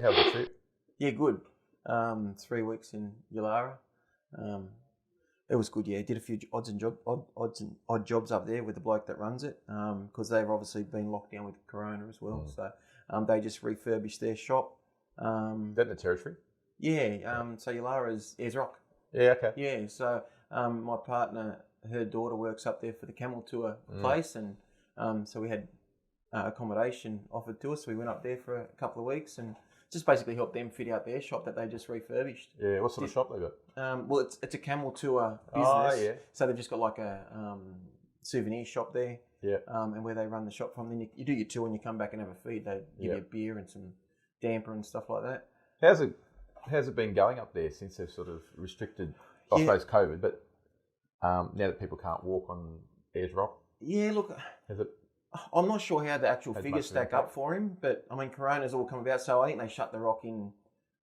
How was the trip? Yeah, good. 3 weeks in Yulara. It was good. Yeah, did a few odd jobs up there with the bloke that runs it because they've obviously been locked down with Corona as well. So they just refurbished their shop. Is that in the territory? Yeah. So Yulara's Ayers Rock. Yeah. Okay. Yeah. So my partner, her daughter works up there for the camel tour place, and so we had accommodation offered to us. So we went up there for a couple of weeks and just basically helped them fit out their shop that they just refurbished. Yeah. What sort of shop they got? Well, it's a camel tour business. Oh, yeah. So they've just got like a souvenir shop there. Yeah. And where they run the shop from. Then you do your tour and you come back and have a feed. They give you a beer and some damper and stuff like that. How's it been going up there since they've sort of restricted, I suppose, COVID, but now that people can't walk on Ayers Rock? Yeah, look, I'm not sure how the actual figures stack up for him, but I mean, Corona's all come about, so I think they shut the Rock in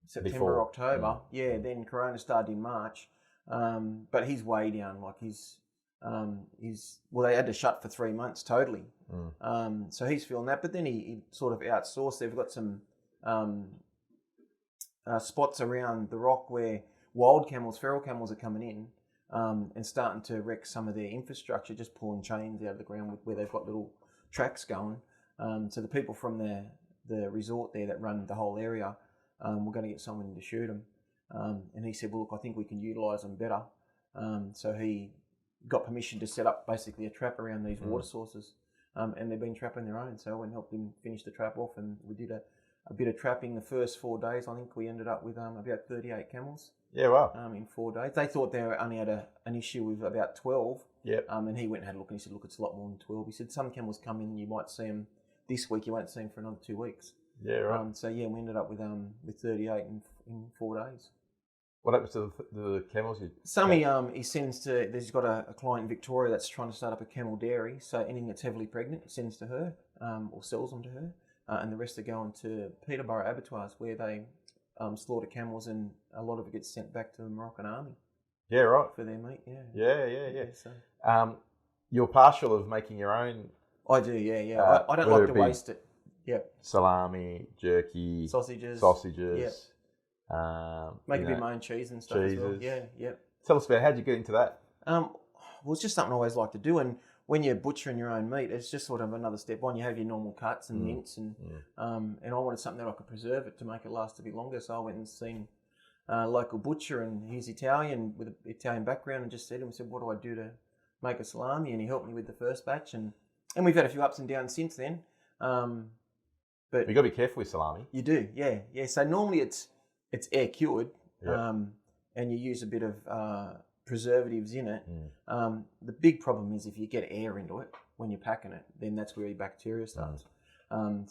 September, October. Yeah, then Corona started in March, but he's way down. Like well, they had to shut for 3 months totally. So he's feeling that, but then he sort of outsourced. They've got some spots around the Rock where wild camels, feral camels are coming in and starting to wreck some of their infrastructure, just pulling chains out of the ground where they've got little tracks going. So the people from the resort there that run the whole area, we're going to get someone in to shoot them. And he said, well, look, I think we can utilise them better. So he got permission to set up basically a trap around these water sources. And they've been trapping their own. So I went and helped him finish the trap off, and we did a bit of trapping the first 4 days. I think we ended up with about 38 camels. Yeah, wow. In 4 days. They thought they only had an issue with about 12. Yep. And he went and had a look, and he said, look, it's a lot more than 12. He said, some camels come in, you might see them this week, you won't see them for another 2 weeks. Yeah, right. So yeah, we ended up with 38 in 4 days. What happens to the camels? Some he sends to, he's got a client in Victoria that's trying to start up a camel dairy, so anything that's heavily pregnant he sends to her or sells them to her, and the rest are going to Peterborough abattoirs where they slaughter camels, and a lot of it gets sent back to the Moroccan army. Yeah, right. For their meat, Yeah. So. You're partial of making your own. I do, yeah. I don't like to waste it. Yeah. Salami, jerky, sausages. Yep. Make a bit of my own cheese and stuff as well. Yeah. Tell us about, how'd you get into that? Well, it's just something I always like to do, and when you're butchering your own meat, it's just sort of another step on. You have your normal cuts and mince, and I wanted something that I could preserve it to make it last a bit longer. So I went and seen a local butcher, and he's Italian with an Italian background, and just said to him, I said, what do I do to make a salami? And he helped me with the first batch, and we've had a few ups and downs since then. But you've got to be careful with salami. You do, yeah. So normally it's air cured, and you use a bit of preservatives in it. The big problem is if you get air into it when you're packing it, then that's where your bacteria starts. And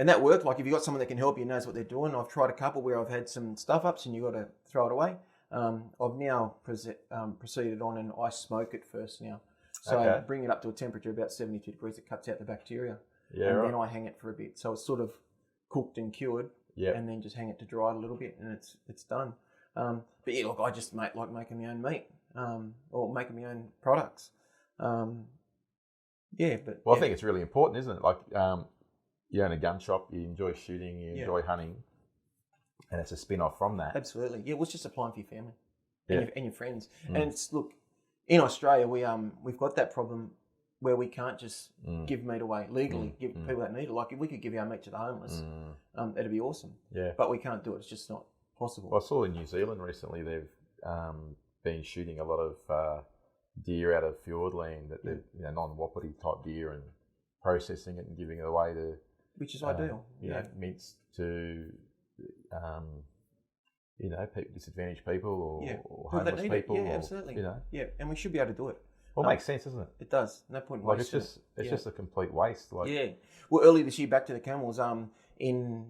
that worked. Like if you've got someone that can help you, knows what they're doing. I've tried a couple where I've had some stuff ups and you've got to throw it away. I've now proceeded on and I smoke it first now. So bring it up to a temperature of about 72 degrees. It cuts out the bacteria. Yeah, and then I hang it for a bit. So it's sort of cooked and cured. Yeah. And then just hang it to dry a little bit, and it's done. But yeah, look, I just like making my own meat, or making my own products. I think it's really important, isn't it? Like, you own a gun shop, you enjoy shooting, you enjoy hunting, and it's a spin-off from that. Absolutely, yeah. Well, it's just applying for your family and your friends. And it's, look, in Australia, we've got that problem where we can't just give meat away legally, give people that need it. Like if we could give our meat to the homeless, that'd be awesome. Yeah. But we can't do it. It's just not possible. Well, I saw in New Zealand recently they've been shooting a lot of deer out of fiordland, that they're non-wapiti type deer, and processing it and giving it away to, which is ideal. Mints to disadvantaged people or homeless people. Yeah, absolutely. Yeah, and we should be able to do it. Well, it makes sense, doesn't it? It does. No point in wasting it. It's just a complete waste. Well, earlier this year, back to the camels, in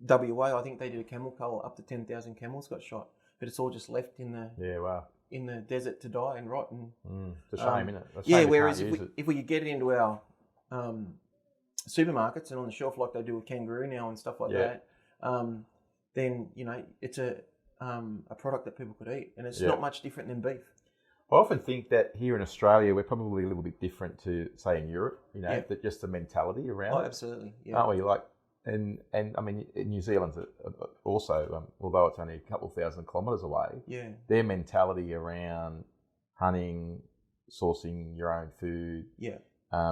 WA, I think they did a camel cull. Up to 10,000 camels got shot, but it's all just left in the desert to die and rot. And it's a shame, isn't it? Whereas if we could get it into our supermarkets and on the shelf like they do with kangaroo now and stuff like that, then it's a product that people could eat, and it's not much different than beef. I often think that here in Australia, we're probably a little bit different to, say, in Europe, that just the mentality around it. Absolutely. Yeah. Aren't we? Like, And I mean, in New Zealand's also, although it's only a couple of thousand kilometres away, their mentality around hunting, sourcing your own food,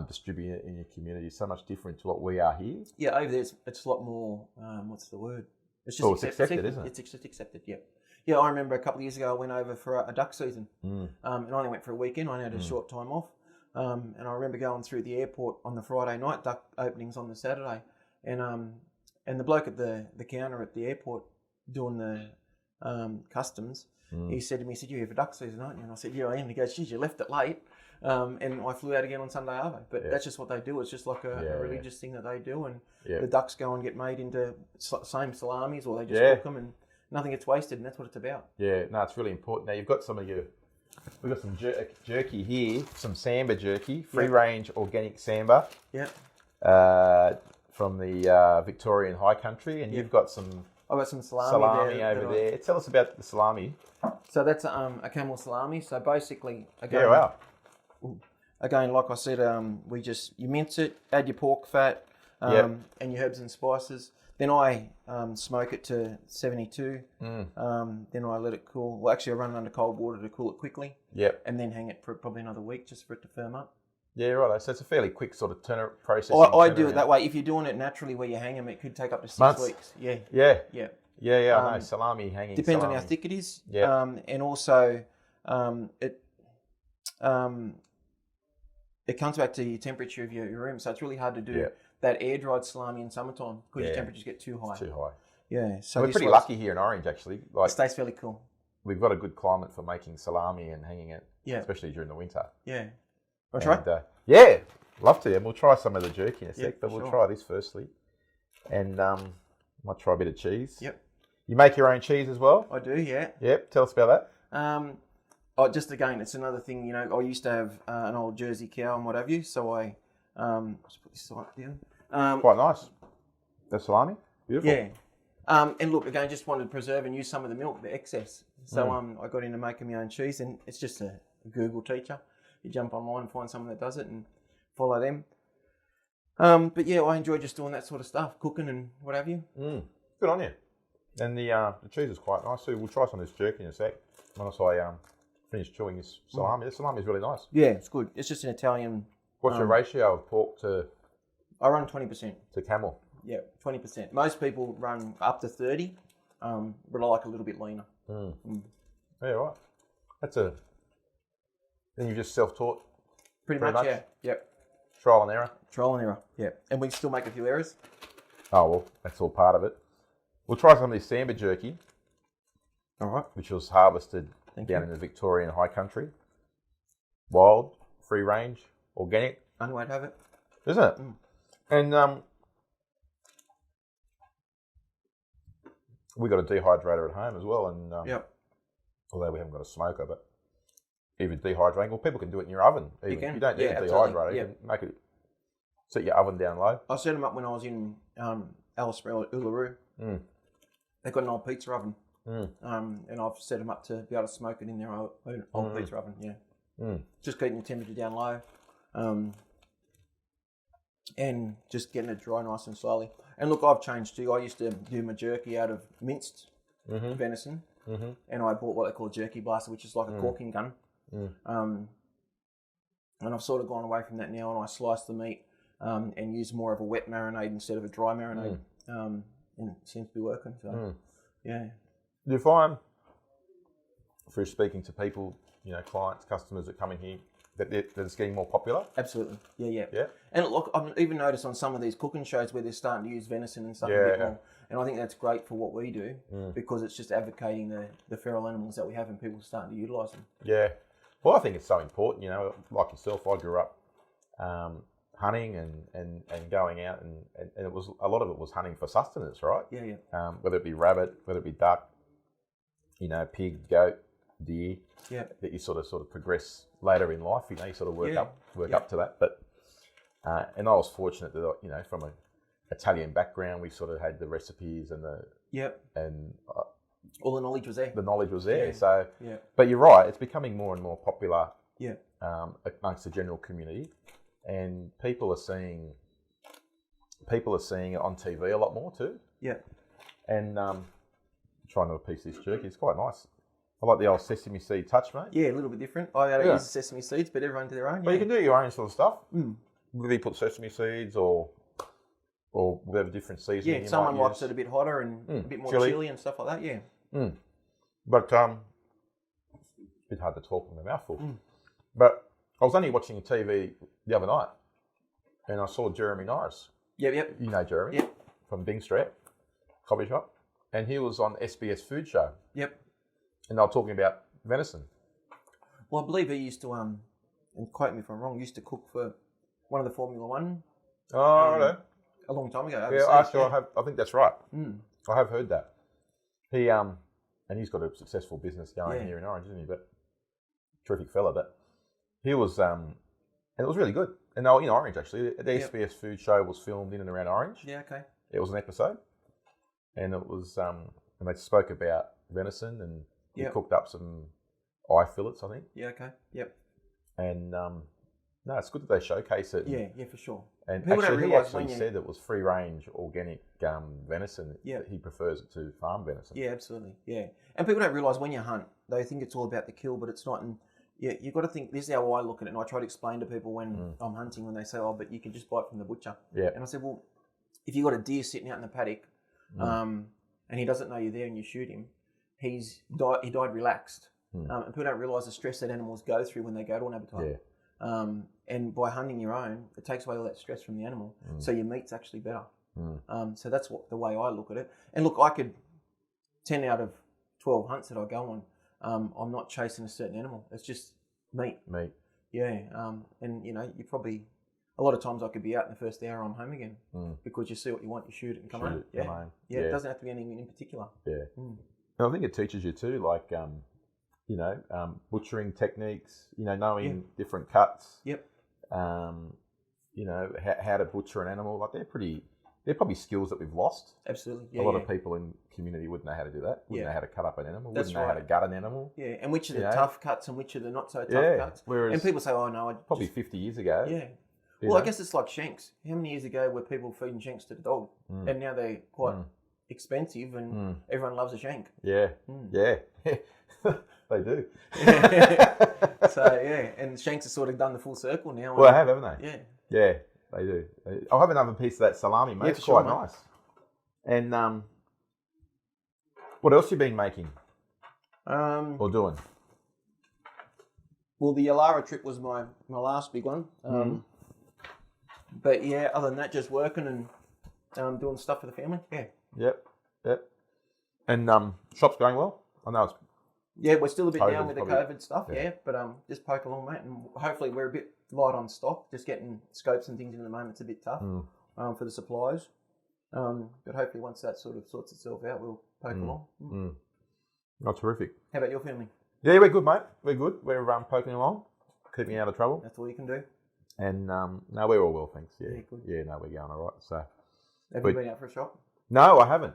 distributing it in your community is so much different to what we are here. Yeah, over there it's a lot more. What's the word? It's just accepted, isn't it? It's just accepted. Yeah. Yeah, I remember a couple of years ago I went over for a duck season, and I only went for a weekend. I had a short time off, and I remember going through the airport on the Friday night, duck openings on the Saturday, and the bloke at the counter at the airport doing the customs, he said to me, he said, "You here for duck season, aren't you?" And I said, "Yeah, I am." He goes, "Geez, you left it late," and I flew out again on Sunday Arvo. But that's just what they do. It's just like a religious thing that they do, and the ducks go and get made into same salamis, or they just cook them and nothing gets wasted, and that's what it's about. Yeah, no, it's really important. Now, you've got we've got some jerky here, some Samba jerky, free-range organic Samba. Yeah. From the Victorian High Country, and you've got some... I've got some salami over there. Tell us about the salami. So that's a camel salami. So basically, again, again, like I said, you mince it, add your pork fat, and your herbs and spices. Then I smoke it to 72. Then I let it cool. Well, actually, I run it under cold water to cool it quickly. Yep. And then hang it for probably another week just for it to firm up. Yeah, right. So it's a fairly quick sort of process. I do it that way. If you're doing it naturally where you hang them, it could take up to 6 weeks. Yeah. Yeah. I know. Salami hanging. Depends on how thick it is. Yeah. And also, it comes back to your temperature of your room. So it's really hard to do that air dried salami in summertime because your temperatures get too high. It's too high. Yeah. So we're pretty lucky here in Orange, actually. It stays fairly cool. We've got a good climate for making salami and hanging it, especially during the winter. Yeah. Want to try? Yeah, love to. And we'll try some of the jerky in a sec, but we'll try this firstly. And might try a bit of cheese. Yep. You make your own cheese as well? I do, yeah. Yep. Tell us about that. Just again, it's another thing, I used to have an old Jersey cow and what have you, so I just put this side down. Quite nice. The salami? Beautiful. Yeah. And look, again, just wanted to preserve and use some of the milk, the excess. So I got into making my own cheese, and it's just a Google teacher. You jump online and find someone that does it and follow them. But yeah, I enjoy just doing that sort of stuff, cooking and what have you. Good on you. And the cheese is quite nice too. We'll try some of this jerky in a sec. Once I finish chewing this salami. This salami is really nice. Yeah, it's good. It's just an Italian. What's your ratio of pork to? I run 20%. To camel. Yeah, 20%. Most people run up to 30, but I like a little bit leaner. Yeah, right. Then you've just self-taught? Pretty much, yeah. Yep. Trial and error? Trial and error, yeah. And we still make a few errors. Oh, well, that's all part of it. We'll try some of this Samba jerky. All right. Which was harvested down in the Victorian High Country. Wild, free range, organic. Only way to have it. Isn't it? And we got a dehydrator at home as well. And although we haven't got a smoker, but even dehydrating, well, people can do it in your oven. Even. You don't need a dehydrator. You can make it. Set your oven down low. I set them up when I was in Alice Springs, Uluru. They've got an old pizza oven, and I've set them up to be able to smoke it in their old pizza oven. Yeah, just keeping the temperature down low, and just getting it dry nice and slowly. And look, I've changed too. I used to do my jerky out of minced venison, and I bought what they call a jerky blaster, which is like a corking gun. And I've sort of gone away from that now, and I slice the meat and use more of a wet marinade instead of a dry marinade, and it seems to be working. So, yeah. Do you find, through speaking to people, clients, customers that come in here, that it's getting more popular? Absolutely. Yeah. And look, I've even noticed on some of these cooking shows where they're starting to use venison and stuff a bit more. And I think that's great for what we do because it's just advocating the feral animals that we have and people are starting to utilise them. Yeah. Well, I think it's so important, like yourself, I grew up hunting and going out and it was, a lot of it was hunting for sustenance, right? Yeah. Whether it be rabbit, whether it be duck, pig, goat, deer, that you sort of progress later in life, you sort of work up to that. But, and I was fortunate that, from an Italian background, we sort of had the recipes and and all the knowledge was there. The knowledge was there. So, but you're right, it's becoming more and more popular amongst the general community, and people are seeing people are seeing it on TV a lot more too. Yeah. And trying to piece this jerky, it's quite nice. I like the old sesame seed touch, mate. Yeah, a little bit different. I don't use sesame seeds, but everyone do their own. Well, you can do your own sort of stuff. Mm. Whether you put sesame seeds or whatever different seasoning. Yeah, someone likes it a bit hotter and a bit more chili and stuff like that. Yeah. Mm. But it's a bit hard to talk with my mouth full. But I was only watching TV the other night, and I saw Jeremy Norris. Yep. You know Jeremy? Yep. From Bing Street Coffee Shop, and he was on SBS Food Show. Yep. And they were talking about venison. Well, I believe he used to, and quote me if I'm wrong, used to cook for one of the Formula One. Oh, right. A long time ago. Yeah, actually, I think that's right. Mm. I have heard that. He and he's got a successful business going here in Orange, isn't he? But terrific fella. But he was, and it was really good. And they were in Orange actually. The SBS Food Show was filmed in and around Orange. Yeah, okay. It was an episode, and it was, and they spoke about venison, and he cooked up some eye fillets, I think. Yeah, okay. Yep. And no, it's good that they showcase it. Yeah, for sure. And actually, he actually said it was free-range organic venison. Yeah. He prefers it to farm venison. Yeah, absolutely. Yeah. And people don't realise when you hunt, they think it's all about the kill, but it's not. And you've got to think, this is how I look at it, and I try to explain to people when I'm hunting, when they say, oh, but you can just buy it from the butcher. Yeah. And I said, well, if you've got a deer sitting out in the paddock, and he doesn't know you're there and you shoot him, he died relaxed. And people don't realise the stress that animals go through when they go to an abattoir. Yeah. And by hunting your own, it takes away all that stress from the animal, so your meat's actually better. So that's the way I look at it. And look, I could 10 out of 12 hunts that I go on, I'm not chasing a certain animal. It's just meat. Yeah. And you probably a lot of times I could be out in the first hour, I'm home again because you see what you want, you shoot it and come home. Yeah. It doesn't have to be anything in particular. Yeah. And I think it teaches you too, like butchering techniques. Knowing different cuts. Yep. How to butcher an animal. Like they're probably skills that we've lost. Absolutely. Yeah, a lot of people in community wouldn't know how to do that. Wouldn't know how to cut up an animal. That's wouldn't know how to gut an animal. Yeah, and which are the tough cuts and which are the not so tough cuts. Whereas and people say, oh no, probably 50 years ago. Yeah. Well, I guess it's like shanks. How many years ago were people feeding shanks to the dog? And now they're quite expensive, and everyone loves a shank. Yeah. Yeah. They do. So and shanks have sort of done the full circle now. Well, they have, haven't they? Yeah. Yeah, they do. I'll have another piece of that salami, mate. It's quite nice. And what else you been making or doing? Well, the Alara trip was my last big one. But yeah, other than that, just working and doing stuff for the family. Yeah. Yep. And shop's going well? I know it's... Yeah, we're still a bit down with the COVID stuff, but just poke along, mate, and hopefully we're a bit light on stock. Just getting scopes and things in at the moment's a bit tough for the supplies. But hopefully once that sort of sorts itself out, we'll poke along. Oh, terrific. How about your family? Yeah, we're good, mate. We're good. We're poking along, keeping out of trouble. That's all you can do. And no, we're all well, thanks. Yeah, good. Yeah, no, we're going all right. So, have you been out for a shop? No, I haven't.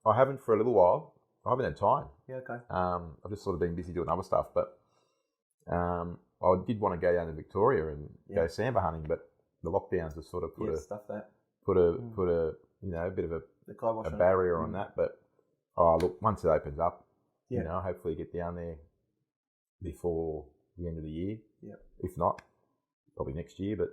I haven't for a little while. I haven't had time. Yeah, okay. I've just sort of been busy doing other stuff, but I did want to go down to Victoria and go samba hunting, but the lockdowns have sort of put a bit of a barrier on that. But look, once it opens up, hopefully get down there before the end of the year. Yeah. If not, probably next year. But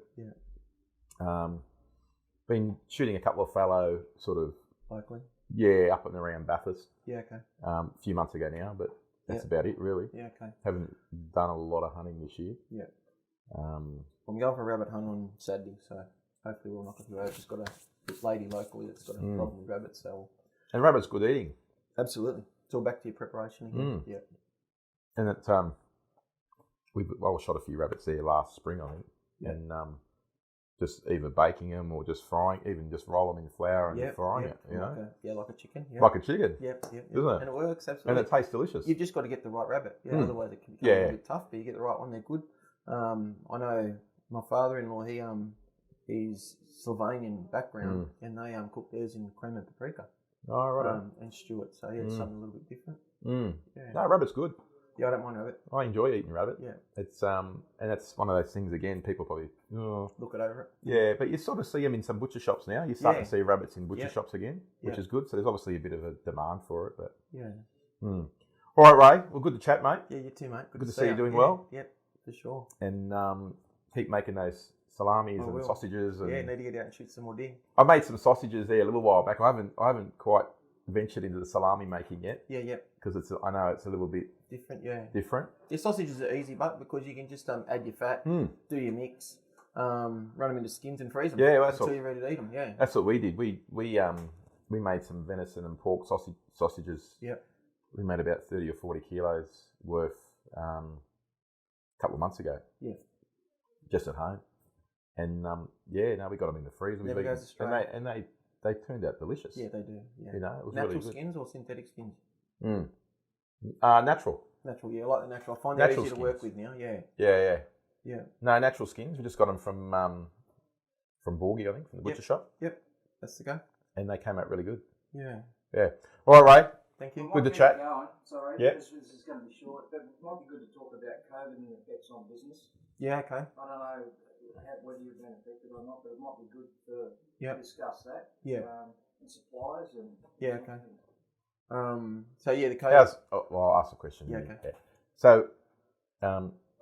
been shooting a couple of fallow sort of locally. Yeah, up and around Bathurst. Yeah, okay. A few months ago now, but that's about it, really. Yeah, okay. Haven't done a lot of hunting this year. Yeah. I'm going for a rabbit hunt on Saturday, so hopefully we'll knock a few out. Just got this lady locally that's got a problem with rabbits, so. And rabbit's good eating. Absolutely. It's all back to your preparation again. Yeah. And it, I shot a few rabbits there last spring, I think, and just either baking them or just frying, even just roll them in flour and frying it, like a chicken. Yeah. Like a chicken. Yep. Isn't it? And it works, absolutely. And it tastes delicious. You've just got to get the right rabbit. Yeah, otherwise it can become a bit tough, but you get the right one, they're good. I know my father-in-law, he's Slovenian background, and they cook theirs in cream and paprika. Oh, right. And stew it, so it's something a little bit different. Yeah. No, rabbit's good. Yeah, I don't mind rabbit. I enjoy eating rabbit. Yeah. It's and that's one of those things again. People probably look it over it. Yeah, but you sort of see them in some butcher shops now. You're starting to see rabbits in butcher shops again, which is good. So there's obviously a bit of a demand for it. But All right, Ray. Well, good to chat, mate. Yeah, you too, mate. Good to see you doing well. Yep, for sure. And keep making those salamis and sausages. And need to get out and shoot some more deer. I made some sausages there a little while back. I haven't quite ventured into the salami making yet. Yeah. Because I know it's a little bit different. Different. The sausages are easy, but because you can just add your fat, do your mix, run them into skins and freeze them. Yeah, well, until you're ready to eat them. Yeah, that's what we did. We made some venison and pork sausages. Yep. We made about 30 or 40 kilos worth a couple of months ago. Yeah. Just at home, and we got them in the freezer. Never goes astray. And they turned out delicious. Yeah, they do. Yeah. You know, it was natural really good. skins or synthetic skins? Natural. Natural, yeah, I like the natural. I find they're easy to work with now. Yeah. Yeah. No, natural skins. We just got them from Borgie, I think, from the butcher shop. Yep, that's the go. And they came out really good. Yeah. All right, Ray. Thank you. Good to chat. Sorry, yeah. This is going to be short, but it might be good to talk about COVID and the effects on business. Yeah, okay. I don't know whether you've been affected or not, but it might be good to discuss that. Yeah. And suppliers and... Yeah, okay. The COVID... I'll ask a question. Yeah, okay. Yeah. So,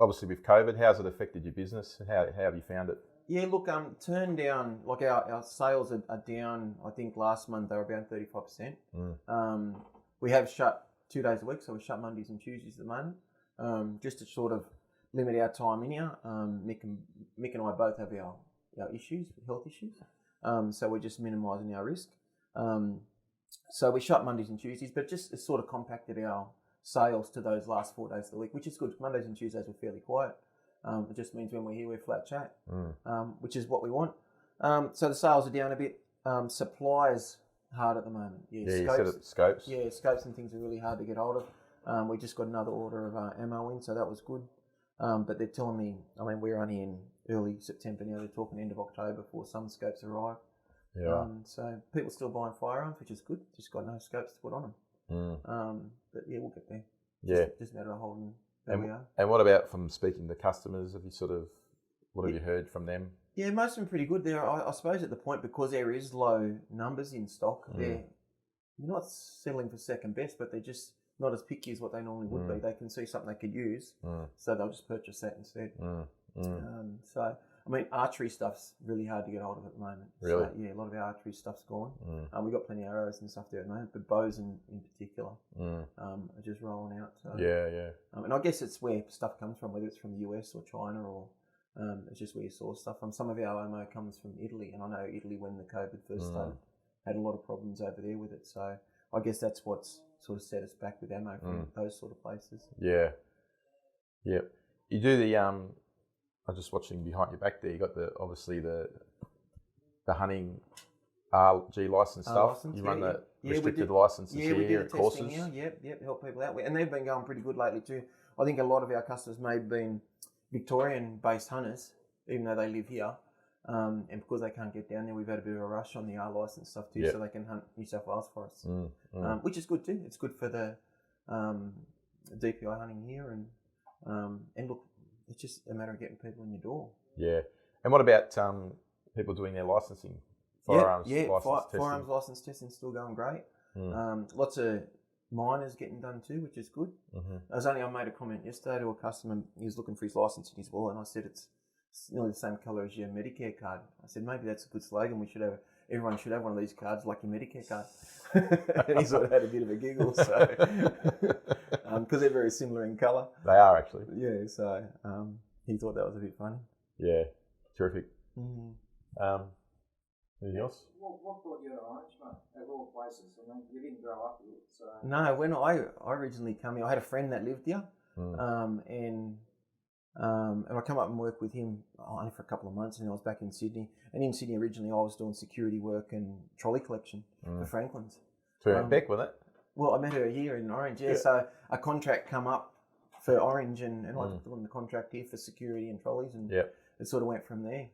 obviously with COVID, how's it affected your business? How have you found it? Yeah, look, turned down, like our sales are down, I think last month they were around 35%. We have shut 2 days a week, so we shut Mondays and Tuesdays at the moment, just to sort of limit our time in here. Mick and I both have our issues, health issues, so we're just minimising our risk. So we shut Mondays and Tuesdays, but it sort of compacted our sales to those last 4 days of the week, which is good. Mondays and Tuesdays were fairly quiet. It just means when we're here, we're flat chat, which is what we want. So the sales are down a bit. Supplies hard at the moment. You said it, scopes. Yeah, scopes and things are really hard to get hold of. We just got another order of ammo in, so that was good. But they're telling me, we're only in early September now. They're talking end of October before some scopes arrive. Yeah. So people still buying firearms, which is good. Just got no scopes to put on them. But yeah, we'll get there. Just a matter of holding where we are. And what about from speaking to customers? Have you what have you heard from them? Yeah, most of them pretty good. They're, I suppose, at the point because there is low numbers in stock, they're not settling for second best, but they're just not as picky as what they normally would be. They can see something they could use, so they'll just purchase that instead. So, archery stuff's really hard to get hold of at the moment. Really? So, yeah, a lot of our archery stuff's gone. We've got plenty of arrows and stuff there at the moment, but bows in particular are just rolling out. So. Yeah. And I guess it's where stuff comes from, whether it's from the US or China or it's just where you source stuff from. Some of our ammo comes from Italy, and I know Italy, when the COVID first started, had a lot of problems over there with it. So I guess that's what's sort of set us back with ammo from those sort of places. Yeah. You do the I was just watching behind your back there. You got obviously the hunting RG license stuff. License, you run the Yeah, restricted licenses we here do at courses. Here. Yep, help people out. And they've been going pretty good lately too. I think a lot of our customers may have been Victorian-based hunters, even though they live here. And because they can't get down there, we've had a bit of a rush on the R license stuff too, so they can hunt New South Wales for us, which is good too. It's good for the DPI hunting here, and look, it's just a matter of getting people in your door. Yeah. And what about people doing their licensing? Firearms license testing still going great. Lots of minors getting done too, which is good. I made a comment yesterday to a customer. He was looking for his license in his wallet, and I said it's nearly the same colour as your Medicare card. I said maybe that's a good slogan. Everyone should have one of these cards like your Medicare card. And he sort of had a bit of a giggle, so because they're very similar in colour. They are actually. Yeah, so he thought that was a bit funny. Yeah, terrific. Anything else? What brought you to Orange, mate? Of all places, you didn't grow up here, so... No, when I originally came here, I had a friend that lived here, and I come up and work with him only for a couple of months, and I was back in Sydney. And in Sydney originally, I was doing security work and trolley collection for Franklin's. So Beck, wasn't it? Well, I met her here in Orange, yeah. So a contract come up for Orange, and I was doing the contract here for security and trolleys, and it sort of went from there.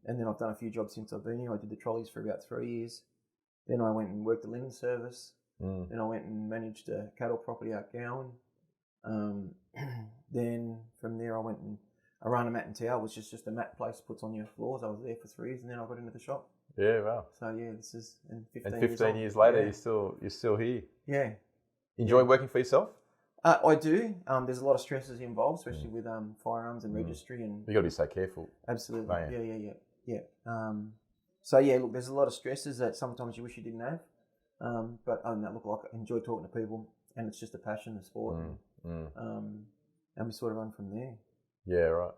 And then I've done a few jobs since I've been here. I did the trolleys for about 3 years. Then I went and worked the linen service. Then I went and managed a cattle property out Gowan. Then from there I went and I ran a mat and towel, which is just a mat place puts on your floors. I was there for 3 years, and then I got into the shop. Yeah, wow. So yeah, this is in 15 years later, you're still here. Yeah. Enjoy working for yourself? I do. There's a lot of stresses involved, especially with firearms and registry, and you got to be so careful. Absolutely. Yeah. So yeah, look, there's a lot of stresses that sometimes you wish you didn't have. But look, like I enjoy talking to people, and it's just a passion, the sport, and we sort of run from there. Yeah, right.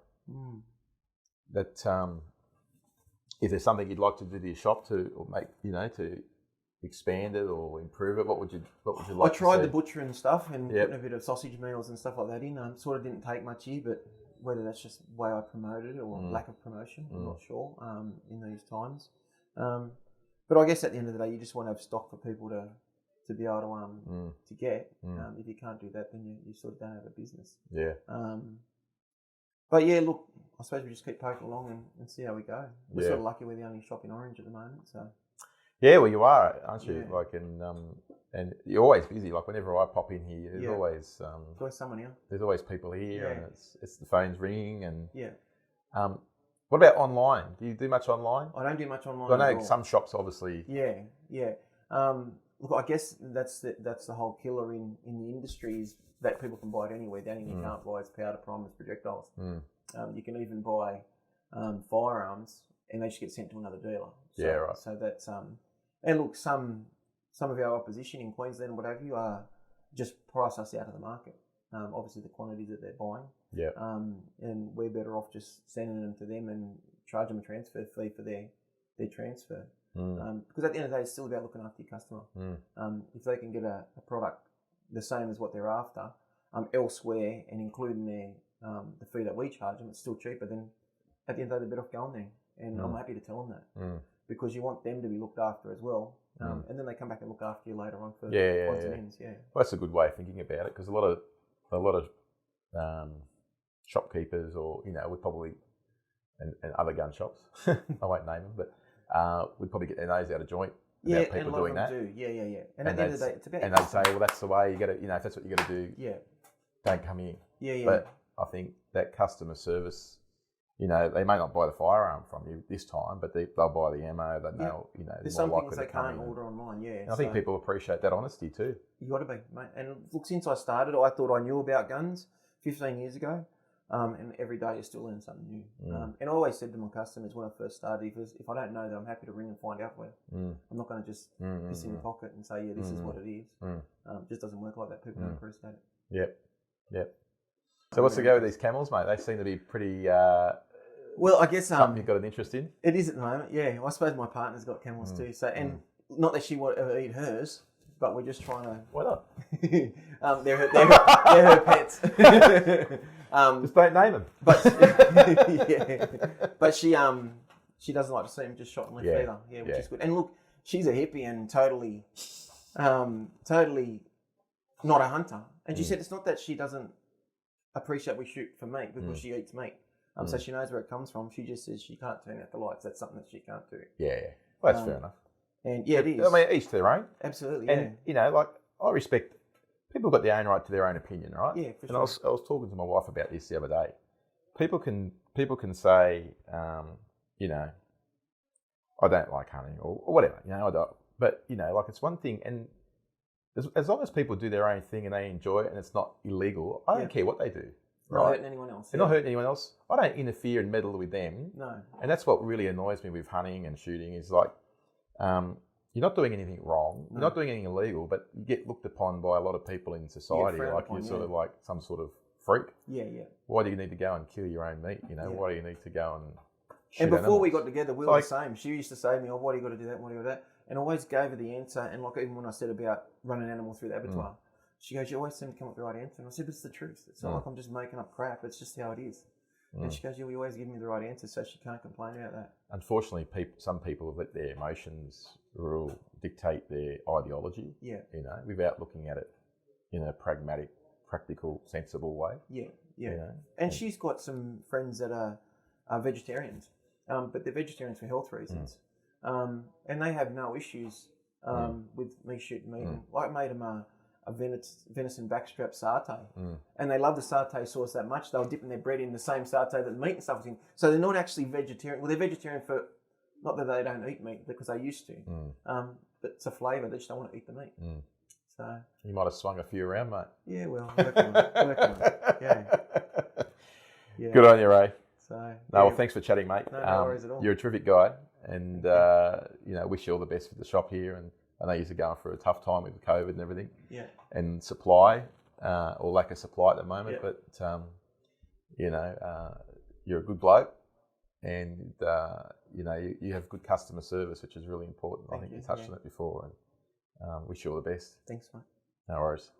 That if there's something you'd like to do to your shop to, or make, to expand it or improve it, what would you like? I tried to see? the butcher and stuff, and putting a bit of sausage meals and stuff like that in. Sort of didn't take much here, but whether that's just the way I promoted it or lack of promotion, I'm not sure. In these times, but I guess at the end of the day, you just want to have stock for people to be able to get. If you can't do that, then you sort of don't have a business. Yeah. But yeah, look, I suppose we just keep poking along and see how we go. We're sort of lucky we're the only shop in Orange at the moment, so. Yeah, well, you are, aren't you? Yeah. Like, and you're always busy. Like, whenever I pop in here, there's always someone here. There's always people here, and it's the phone's ringing, and what about online? Do you do much online? I don't do much online. I know some shops, obviously. Yeah. Look, I guess that's the whole killer in the industry is that people can buy it anywhere. The only thing you can't buy is powder, primers, projectiles. You can even buy firearms, and they just get sent to another dealer. So, yeah, right. So that's and look, some of our opposition in Queensland, what have you, just price us out of the market. Obviously, the quantities that they're buying. Yeah. And we're better off just sending them to them and charge them a transfer fee for their transfer. Because at the end of the day, it's still about looking after your customer. If they can get a product the same as what they're after elsewhere and including the fee that we charge them, it's still cheaper, then at the end of the day, they're better off going there. And I'm happy to tell them that because you want them to be looked after as well. And then they come back and look after you later on for odds and ends. Yeah. Well, that's a good way of thinking about it, because a lot of shopkeepers, or would probably and other gun shops, I won't name them, but would probably get their nose out of joint about people doing that. Do. Yeah. And at the end of the day, it's about. And they'd say, well, that's the way you got to. If that's what you got to do, don't come here. Yeah. But I think that customer service. They may not buy the firearm from you this time, but they'll buy the ammo. There's some things they can't order online. Yeah, and I think people appreciate that honesty too. You got to be, mate. And look, since I started, I thought I knew about guns 15 years ago, and every day you still learn something new. And I always said to my customers when I first started, if I don't know that, I'm happy to ring and find out for you. I'm not going to just piss in your pocket and say, this is what it is. It just doesn't work like that. People don't appreciate it. Yep. So what's the go with these camels, mate? They seem to be pretty. Well, I guess something you've got an interest in. It is at the moment, yeah. I suppose my partner's got camels too. So, and not that she would ever eat hers, but we're just trying to. Why not? They're her pets. Just don't name them. But she doesn't like to see them just shot and left either. Yeah, which is good. And look, she's a hippie and totally not a hunter. And she said it's not that she doesn't appreciate we shoot for meat because she eats meat. So she knows where it comes from. She just says she can't turn out the lights. That's something that she can't do. Yeah. Well, that's fair enough. And it is. I mean, each to their own. Absolutely. And I respect people got their own right to their own opinion, right? Yeah, for sure. And I was talking to my wife about this the other day. People can say, I don't like hunting or whatever, I don't. But it's one thing, and as long as people do their own thing and they enjoy it and it's not illegal, I don't care what they do. Not hurting anyone else. They're not hurting anyone else. I don't interfere and meddle with them. No. And that's what really annoys me with hunting and shooting is like, you're not doing anything wrong. No. You're not doing anything illegal, but you get looked upon by a lot of people in society like you're sort of like some sort of freak. Yeah. Why do you need to go and kill your own meat? Why do you need to go and shoot And before animals? we got together, we were the same. She used to say to me, why do you got to do that? Why do you got to do that? And I always gave her the answer. And like even when I said about running an animal through the abattoir, she goes, you always seem to come up with the right answer. And I said, but it's the truth. It's not like I'm just making up crap. It's just how it is. And she goes, you always give me the right answer, so she can't complain about that. Unfortunately, some people let their emotions dictate their ideology, without looking at it in a pragmatic, practical, sensible way. Yeah. And she's got some friends that are vegetarians, but they're vegetarians for health reasons. And they have no issues with me shooting meat. I made them a a venison backstrap satay, and they love the satay sauce that much they'll dip in their bread in the same satay that the meat and stuff is in. So they're not actually vegetarian. Well, they're vegetarian for not that they don't eat meat because they used to, but it's a flavour. They just don't want to eat the meat. So you might have swung a few around, mate. Yeah, well, working on it. Yeah. Good on you, Ray. So well, thanks for chatting, mate. No worries at all. You're a terrific guy, and wish you all the best for the shop here. And I know you're going through a tough time with COVID and everything. Yeah. And supply, or lack of supply at the moment. Yeah. But you're a good bloke, and you have good customer service, which is really important. I think you touched on it before, and wish you all the best. Thanks, mate. No worries.